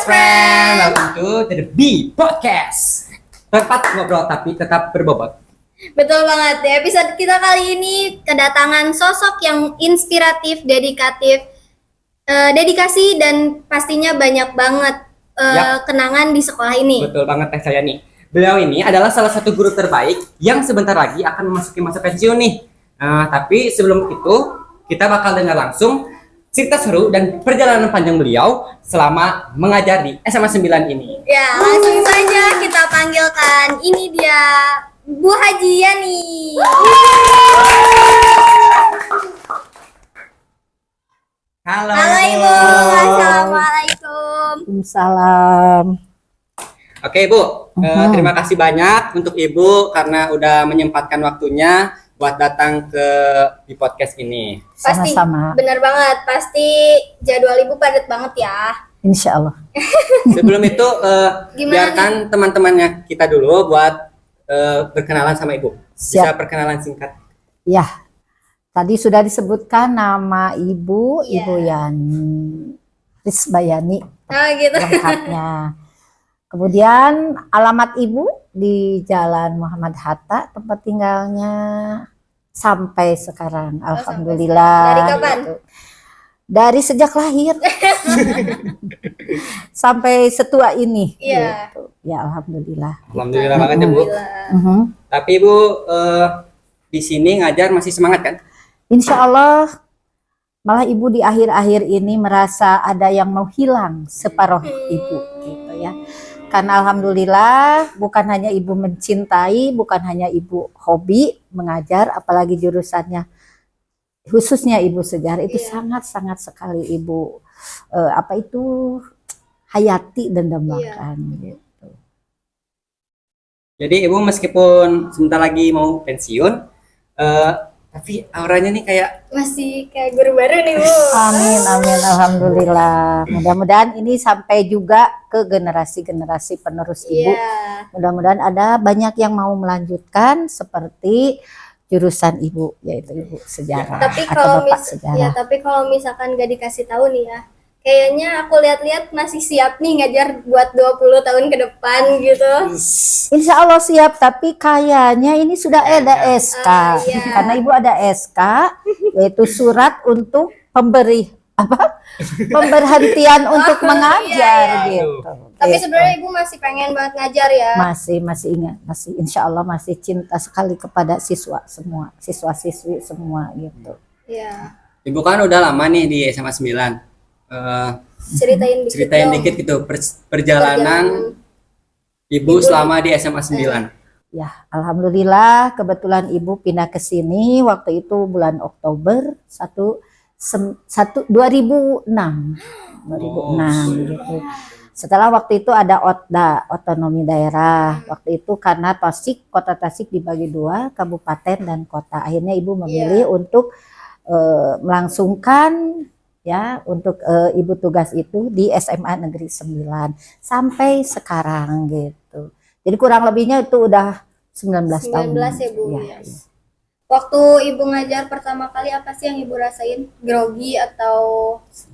friend, welcome to The B Podcast. Tempat ngobrol tapi tetap berbobot. Betul banget. Di episode kita kali ini kedatangan sosok yang inspiratif, dedikasi dan pastinya banyak banget kenangan di sekolah ini. Betul banget Teh saya nih. Beliau ini adalah salah satu guru terbaik yang sebentar lagi akan memasuki masa pensiun nih. Tapi sebelum itu kita bakal dengar langsung cerita seru dan perjalanan panjang beliau selama mengajar di SMA 9 ini. Ya, langsung saja kita panggilkan. Ini dia Bu Haji Yani. Halo. Halo Ibu, Assalamualaikum. Waalaikumsalam. Oke Ibu, terima kasih banyak untuk Ibu karena udah menyempatkan waktunya buat datang di podcast ini. Pasti, Sama-sama. benar banget. Pasti jadwal Ibu padat banget ya. Insya Allah. Sebelum itu, Gimana biarkan teman-temannya kita dulu buat berkenalan sama Ibu. Bisa Siap. perkenalan singkat. Ya, tadi sudah disebutkan nama Ibu, Iya. Ibu Yani Risbayani Oh gitu. lengkapnya. Kemudian alamat Ibu di Jalan Muhammad Hatta, tempat tinggalnya sampai sekarang. Alhamdulillah. Dari kapan? Gitu. Dari sejak lahir sampai setua ini. Iya. Gitu. Ya Alhamdulillah. Alhamdulillah banget ya Bu. Alhamdulillah. Mhm. Tapi Ibu di sini ngajar masih semangat kan? Insya Allah, malah Ibu di akhir-akhir ini merasa ada yang mau hilang separuh Ibu gitu ya. Karena Alhamdulillah bukan hanya Ibu mencintai, bukan hanya Ibu hobi mengajar, apalagi jurusannya khususnya Ibu sejarah itu Iya. sangat-sangat sekali Ibu hayati dan dambakan gitu. Jadi Ibu meskipun sebentar lagi mau pensiun, tapi auranya nih kayak Masih kayak guru baru nih Bu. Amin, amin, alhamdulillah. Mudah-mudahan ini sampai juga ke generasi-generasi penerus Ibu. Iya. Mudah-mudahan ada banyak yang mau melanjutkan seperti jurusan Ibu, yaitu Ibu sejarah Tapi atau kalau Bapak sejarah. tapi kalau misalkan gak dikasih tahu nih ya, kayaknya aku lihat-lihat masih siap nih ngajar buat 20 tahun ke depan gitu. Insya Allah siap, tapi kayaknya ini sudah ada SK. iya. Karena Ibu ada SK, yaitu surat untuk pemberhentian untuk mengajar iya. gitu. Tapi Gitu. sebenarnya Ibu masih pengen banget ngajar ya. masih ingat, insya Allah masih cinta sekali kepada siswa-siswi semua gitu. Iya. Ibu kan udah lama nih di SMA 9. Ceritain dong. dikit gitu perjalanan Ibu selama di SMA 9. Ya, alhamdulillah kebetulan Ibu pindah ke sini waktu itu bulan Oktober 2006 gitu. Setelah waktu itu ada otonomi daerah. Waktu itu karena kota Tasik dibagi dua, kabupaten dan kota. Akhirnya Ibu memilih untuk melangsungkan ya untuk Ibu tugas itu di SMA Negeri 9 sampai sekarang gitu. Jadi kurang lebihnya itu udah 19 tahun. 19 ya Bu. Ya, Ya. ya. Waktu Ibu ngajar pertama kali apa sih yang Ibu rasain? Grogi atau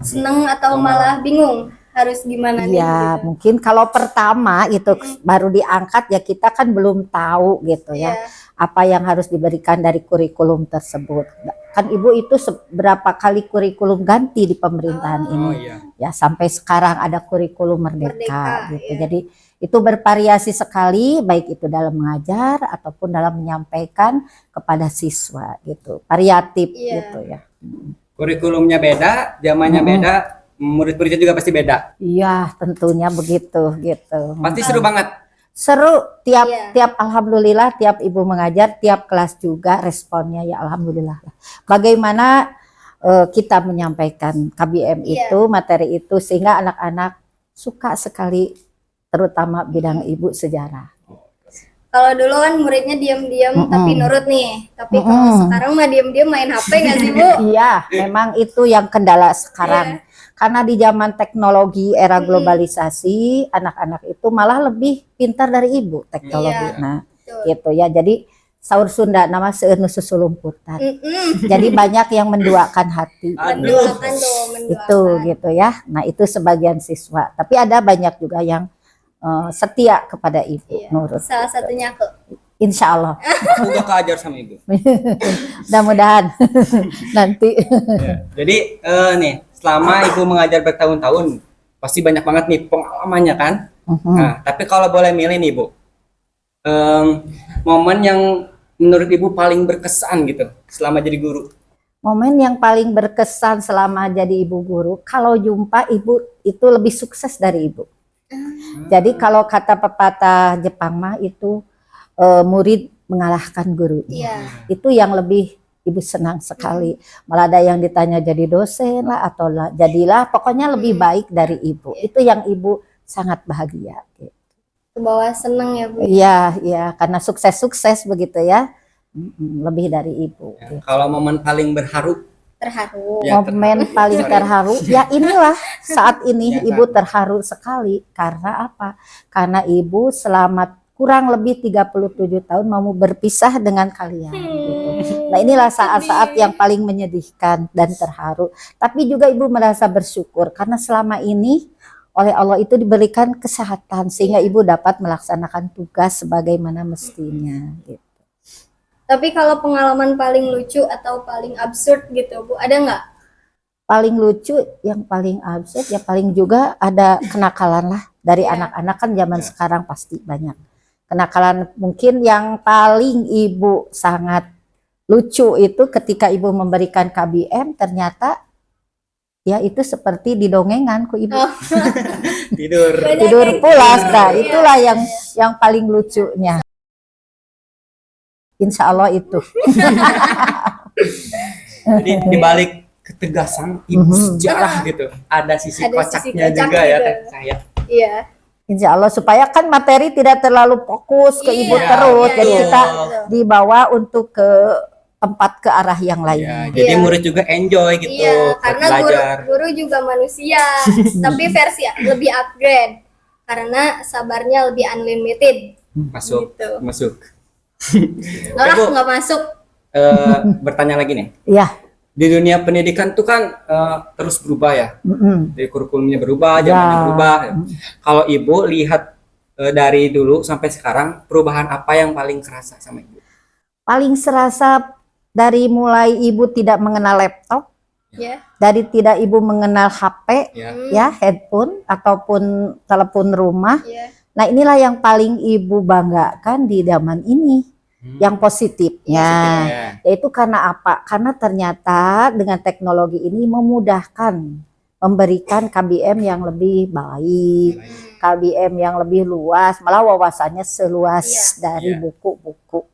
seneng atau malah bingung? Harus gimana nih? Ya, gitu? mungkin kalau pertama itu baru diangkat ya kita kan belum tahu gitu ya. Iya. Apa yang harus diberikan dari kurikulum tersebut. Kan Ibu itu berapa kali kurikulum ganti di pemerintahan ini. iya. Ya, sampai sekarang ada kurikulum merdeka Merdeka, gitu. iya. Jadi itu bervariasi sekali baik itu dalam mengajar ataupun dalam menyampaikan kepada siswa gitu. Variatif Iya. gitu ya. Kurikulumnya beda, zamannya beda, murid-muridnya juga pasti beda. Iya, tentunya begitu gitu. Pasti seru banget. Seru Iya. tiap alhamdulillah tiap Ibu mengajar tiap kelas juga responnya ya alhamdulillah. Bagaimana kita menyampaikan KBM Iya. itu materi itu sehingga anak-anak suka sekali terutama bidang Ibu sejarah. Kalau dulu kan muridnya diam-diam tapi nurut nih. Tapi kalau sekarang mah diam-diam main HP nggak sih Bu? Iya, memang itu yang kendala sekarang. Karena di zaman teknologi era globalisasi, anak-anak itu malah lebih pintar dari Ibu teknologi. Iya, Nah, betul. gitu ya. Jadi Saur Sunda nama seueur nu susulumputan. Jadi banyak yang menduakan hati. Mendoakan tuh, mendoakan. Itu gitu ya. Nah, itu sebagian siswa. Tapi ada banyak juga yang setia kepada ibu, Iya. nurut. Salah satunya aku. Insya Allah. Aku gak keajar sama ibu. Mudah-mudahan nanti. Ya. Jadi nih selama ibu mengajar bertahun-tahun pasti banyak banget nih pengalamannya kan. Nah, tapi kalau boleh milih nih bu, momen yang menurut ibu paling berkesan gitu selama jadi guru. Momen yang paling berkesan selama jadi ibu guru, kalau jumpa ibu itu lebih sukses dari ibu. Jadi kalau kata pepatah Jepang mah itu murid mengalahkan guru. Iya. Itu yang lebih ibu senang sekali. Malah ada yang ditanya jadi dosen lah atau jadilah pokoknya lebih baik dari ibu. Itu yang ibu sangat bahagia. Ke bawah seneng ya Bu. Iya, iya, karena sukses-sukses begitu ya. Lebih dari ibu. Ya, kalau momen paling berharu, Terharu. Ya, Momen paling Sorry. terharu, ya inilah saat ini Ya, ibu terharu sekali. Karena apa? Karena ibu selama kurang lebih 37 tahun mau berpisah dengan kalian. Gitu. Nah inilah saat-saat yang paling menyedihkan dan terharu. Tapi juga ibu merasa bersyukur karena selama ini oleh Allah itu diberikan kesehatan sehingga ibu dapat melaksanakan tugas sebagaimana mestinya. Gitu. Tapi kalau pengalaman paling lucu atau paling absurd gitu Bu, ada nggak? Paling lucu, yang paling absurd, ya paling juga ada kenakalan lah dari Ya. anak-anak kan zaman Ya. sekarang pasti banyak. Kenakalan mungkin yang paling ibu sangat lucu itu ketika ibu memberikan KBM ternyata ya itu seperti didongengan ku ibu. tidur. Banyak Tidur yang pulas, tidur, nah iya. itulah yang paling lucunya. Insya Allah itu. Jadi dibalik ketegasan ibu sejarah gitu, ada sisi Ada sisi kocaknya kocak juga ya gitu. teh saya. Iya. Insya Allah supaya kan materi tidak terlalu fokus ke ibu Iya, terus. iya, Jadi iya, kita betul. dibawa untuk ke tempat ke arah yang lain. Ya, jadi Iya. murid juga enjoy gitu, Iya, karena belajar. guru juga manusia, tapi versi lebih upgrade. Karena sabarnya lebih unlimited. Masuk, Gitu. masuk. Nolak Bu. nggak masuk. Bertanya lagi nih, Iya. di dunia pendidikan tuh kan terus berubah ya, dari kurikulumnya berubah, zamannya Ya. berubah. Kalau ibu lihat dari dulu sampai sekarang, perubahan apa yang paling kerasa sama ibu? Paling serasa dari mulai ibu tidak mengenal laptop, Ya. dari tidak ibu mengenal HP, Ya, ya handphone ataupun telepon rumah. Ya. Nah inilah yang paling ibu banggakan di zaman ini, yang positifnya. positifnya. Yaitu karena apa? Karena ternyata dengan teknologi ini memudahkan memberikan KBM yang lebih baik, KBM yang lebih luas, malah wawasannya seluas dari Iya. buku-buku.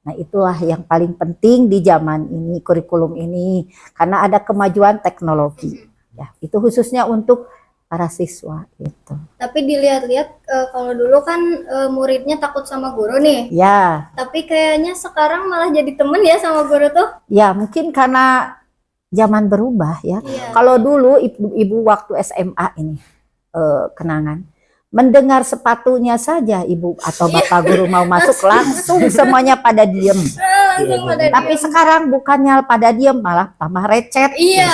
Nah itulah yang paling penting di zaman ini, kurikulum ini, karena ada kemajuan teknologi. Ya, itu khususnya untuk para siswa gitu. Tapi dilihat-lihat kalau dulu kan muridnya takut sama guru nih. Ya, Tapi kayaknya sekarang malah jadi temen ya sama guru tuh. ya mungkin karena zaman berubah ya. Iya. Kalau dulu ibu waktu SMA ini kenangan, mendengar sepatunya saja ibu atau bapak guru mau masuk langsung semuanya pada diem. Langsung pada Tapi diam. sekarang bukannya pada diem malah tambah recet. Iya.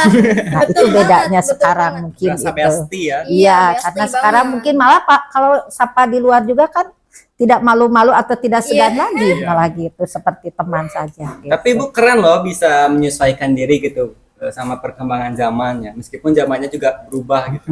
Nah itu Betul bedanya banget, betul sekarang banget. mungkin Rasa itu. bestie ya. Iya, Iya, bestie karena sekarang banget. mungkin malah Pak kalau sapa di luar juga kan tidak malu-malu atau tidak segan Iya. lagi Iya. malah gitu seperti teman saja. Gitu. Tapi ibu keren loh bisa menyesuaikan diri gitu sama perkembangan zamannya, meskipun zamannya juga berubah gitu.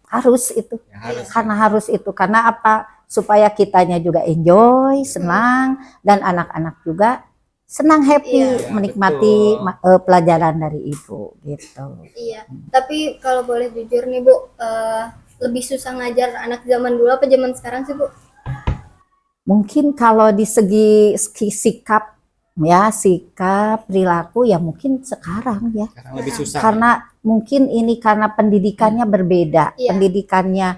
Harus itu. Ya, harus. Karena harus itu. Karena apa? Supaya kitanya juga enjoy, senang, dan anak-anak juga senang, happy, Iya. menikmati Betul. pelajaran dari ibu gitu. Iya. Tapi kalau boleh jujur nih Bu, lebih susah ngajar anak zaman dulu apa zaman sekarang sih Bu? Mungkin kalau di segi sikap ya, sikap, perilaku ya mungkin sekarang ya. Sekarang lebih susah. Karena mungkin ini karena pendidikannya berbeda. Iya. Pendidikannya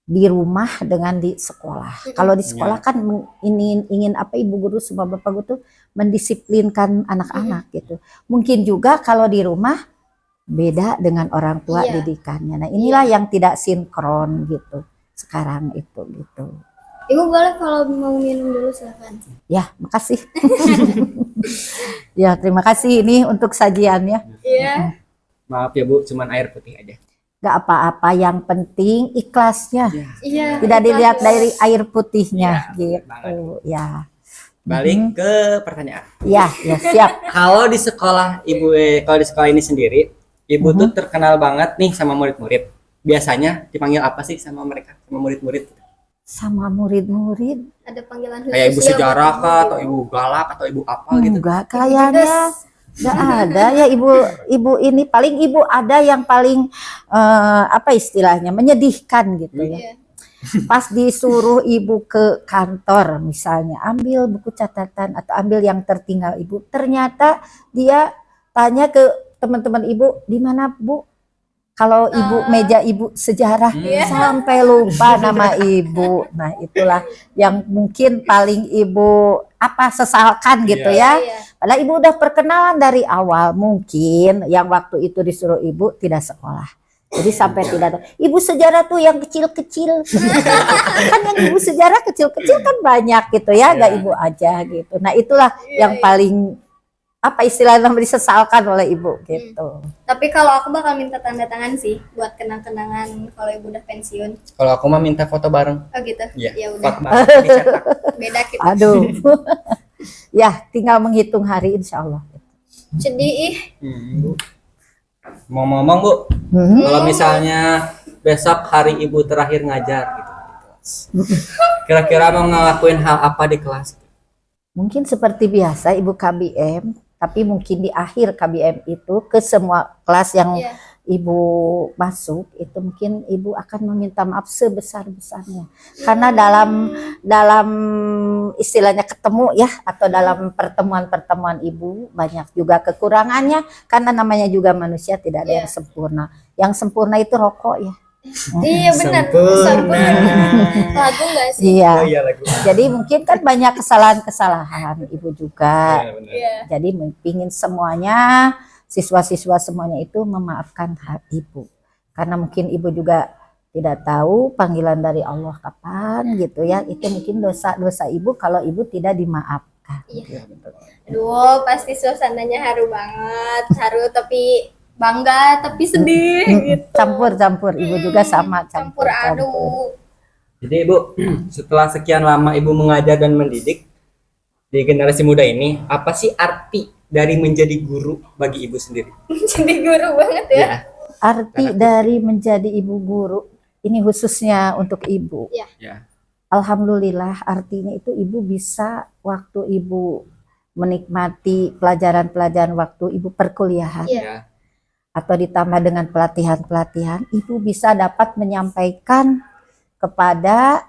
di rumah dengan di sekolah. Kalau di sekolah kan ingin apa ibu guru sama bapak guru tuh mendisiplinkan anak-anak gitu. Mungkin juga kalau di rumah beda dengan orang tua Iya. didikannya. Nah, inilah yang tidak sinkron gitu. Sekarang itu gitu. Ibu boleh kalau mau minum dulu silakan. Ya, makasih. Ya, terima kasih ini untuk sajiannya. Iya. Maaf ya Bu, cuman air putih aja. Gak apa-apa, yang penting ikhlasnya. Ya. Iya. Tidak ikhlas dilihat ya. dari air putihnya Iya, benar gitu. Ya. Balik ke pertanyaan. Ya, ya siap. Kalau di sekolah Ibu, kalau di sekolah ini sendiri, Ibu tuh terkenal banget nih sama murid-murid. Biasanya dipanggil apa sih sama mereka, sama murid-murid? Sama murid-murid Ada panggilan khusus. Kayak ibu ya sejarah buat kah, ibu. atau ibu galak, atau ibu apa gitu? enggak kayaknya. Enggak ada ya ibu ini, paling ibu ada yang paling apa istilahnya menyedihkan gitu ya. Iya. Pas disuruh ibu ke kantor misalnya ambil buku catatan atau ambil yang tertinggal ibu, ternyata dia tanya ke teman-teman ibu, di mana Bu? Kalau ibu meja ibu sejarah, sampai lupa nama ibu. Nah, itulah yang mungkin paling ibu apa sesalkan gitu ya. Iya. Padahal ibu udah perkenalan dari awal, mungkin yang waktu itu disuruh ibu tidak sekolah. Jadi sampai tidak ada. Ibu sejarah tuh yang kecil-kecil. Kan yang ibu sejarah kecil-kecil kan banyak gitu ya, gak ibu aja gitu. Nah, itulah yang paling apa istilahnya disesalkan oleh ibu gitu. Tapi kalau aku bakal minta tanda tangan sih buat kenang-kenangan kalau ibu udah pensiun. Kalau aku mah minta foto bareng. Oh gitu. Iya. Ya udah. Foto bareng dicetak. Beda gitu. Aduh. Ya, tinggal menghitung hari insya Allah. Sedih ih. Mau ngomong Bu, Hmm. kalau misalnya besok hari ibu terakhir ngajar gitu di kelas, kira-kira mau ngelakuin hal apa di kelas? Mungkin seperti biasa ibu KBM, tapi mungkin di akhir KBM itu ke semua kelas yang Iya. ibu masuk itu mungkin ibu akan meminta maaf sebesar-besarnya. Karena dalam istilahnya ketemu ya atau dalam pertemuan-pertemuan ibu banyak juga kekurangannya karena namanya juga manusia tidak ada yang sempurna. Yang sempurna itu rokok ya. Iya benar. Sempurna. Lagu nggak sih? Iya. Oh iya lagu. Jadi mungkin kan banyak kesalahan-kesalahan ibu juga. Iya, benar. Iya. Jadi pingin semuanya siswa-siswa semuanya itu memaafkan ibu. Karena mungkin ibu juga tidak tahu panggilan dari Allah kapan gitu ya. Itu mungkin dosa-dosa ibu kalau ibu tidak dimaafkan. Iya. Gitu. Aduh, pasti suasananya haru banget. Haru tapi bangga tapi sedih gitu. Campur-campur ibu juga sama Campur aduk. Jadi Ibu, setelah sekian lama Ibu mengajar dan mendidik di generasi muda ini, apa sih arti dari menjadi guru bagi Ibu sendiri? Jadi guru banget ya. Ya. Arti dari menjadi ibu guru ini khususnya untuk ibu. Ya. Alhamdulillah artinya itu ibu bisa waktu ibu menikmati pelajaran-pelajaran waktu ibu perkuliahan Iya. Ya. atau ditambah dengan pelatihan-pelatihan, ibu bisa dapat menyampaikan kepada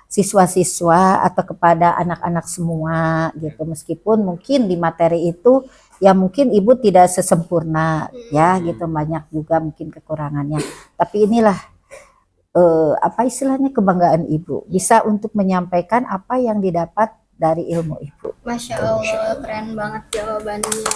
siswa-siswa atau kepada anak-anak semua gitu. Meskipun mungkin di materi itu ya mungkin ibu tidak sesempurna ya gitu, banyak juga mungkin kekurangannya. Tapi inilah apa istilahnya kebanggaan ibu bisa untuk menyampaikan apa yang didapat dari ilmu ibu. Masya Allah, keren banget jawabannya.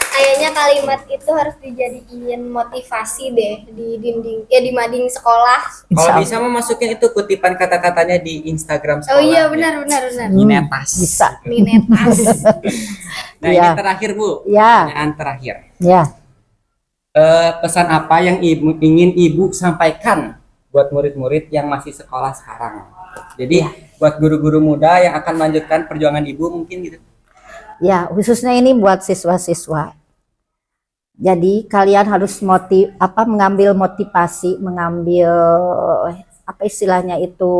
Kayaknya kalimat itu harus dijadiin motivasi deh di dinding, ya di mading sekolah. Kalau bisa memasukin itu kutipan kata-katanya di Instagram sekolah. Oh iya benar. Minetas. Bisa. Minetas. Nah Iya. ini terakhir Bu, Ya, pertanyaan terakhir. ya. Pesan apa yang ingin Ibu sampaikan buat murid-murid yang masih sekolah sekarang? Jadi buat guru-guru muda yang akan melanjutkan perjuangan Ibu mungkin gitu. Ya, khususnya ini buat siswa-siswa. Jadi kalian harus mengambil motivasi, mengambil apa istilahnya itu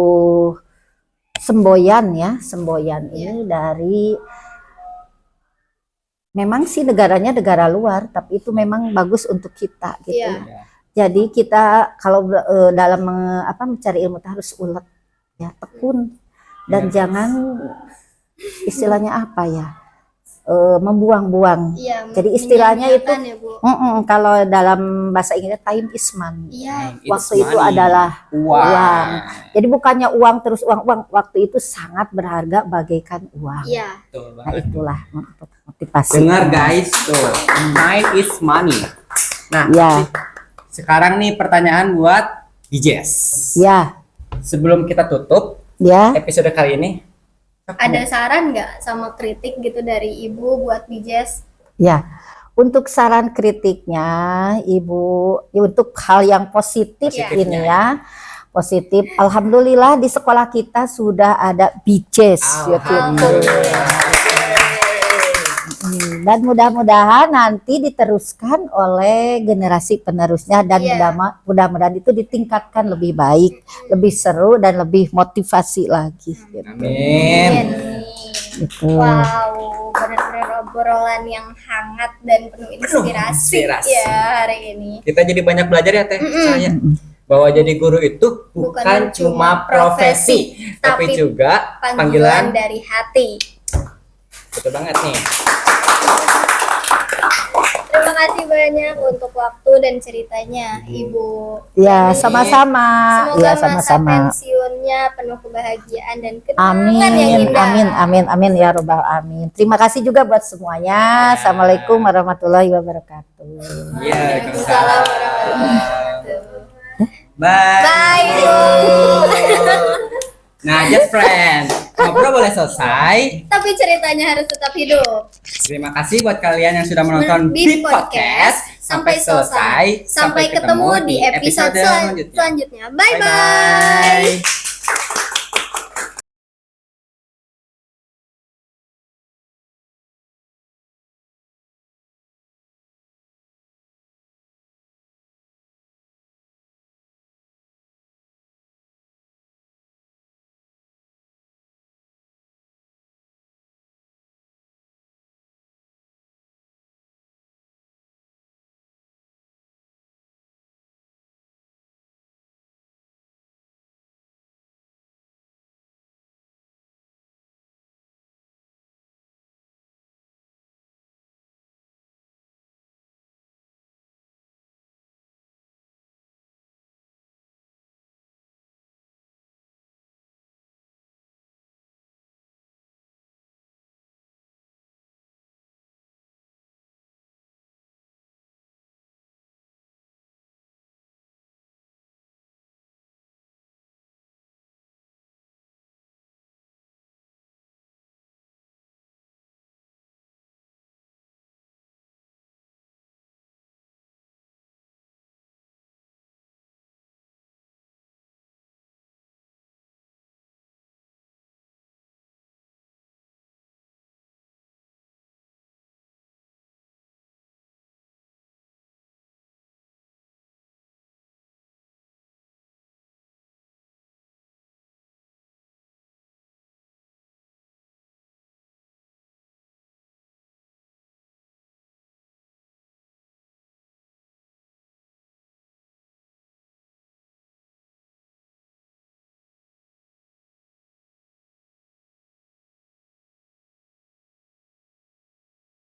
semboyan ya, semboyan ini dari memang sih negaranya negara luar, tapi itu memang bagus untuk kita gitu. Iya. Jadi kita kalau dalam mencari ilmu itu harus ulet ya, tekun dan jangan istilahnya apa ya? Membuang-buang. Iya. Jadi istilahnya itu menyanyiakan ya, Bu. kalau dalam bahasa Inggris time is money. Iya. Waktu itu adalah uang. uang. Jadi bukannya uang terus uang. Waktu itu sangat berharga bagaikan uang. Iya. Betul Nah banget. itulah motivasi. Dengar guys, tuh time is money. Nah, Ya. sekarang nih pertanyaan buat Jess. Ya, Sebelum kita tutup ya. episode kali ini, Ada saran nggak sama kritik gitu dari Ibu buat Bijes? Ya, untuk saran kritiknya, Ibu, ya untuk hal yang positif Positifnya, ini ya, positif. Alhamdulillah di sekolah kita sudah ada BJS, ya, gitu. Alhamdulillah. Dan mudah-mudahan nanti diteruskan oleh generasi penerusnya dan Iya. mudah-mudahan itu ditingkatkan lebih baik, lebih seru dan lebih motivasi lagi. Gitu. Amin. Gitu. Wow, benar-benar obrolan yang hangat dan penuh inspirasi, inspirasi. ya hari ini. Kita jadi banyak belajar ya Teh, saya. Bahwa jadi guru itu bukan cuma profesi, tapi juga Panggilan panggilan. dari hati. Betul banget nih. Terima kasih banyak untuk waktu dan ceritanya, Ibu. Ya, Bani. sama-sama. Semoga Ya, masa sama-sama. pensiunnya penuh kebahagiaan dan kenangan Amin, yang indah. amin ya robbal amin. Terima kasih juga buat semuanya. Assalamualaikum warahmatullahi wabarakatuh. Iya, Waalaikumsalam warahmatullahi wabarakatuh. Bye. Bye, Ibu. Nah, just friend, ngobrol boleh selesai. Tapi ceritanya harus tetap hidup. Terima kasih buat kalian yang sudah menonton Beat Beat Podcast. sampai selesai. Sampai ketemu di episode selanjutnya. Bye bye. Bye-bye.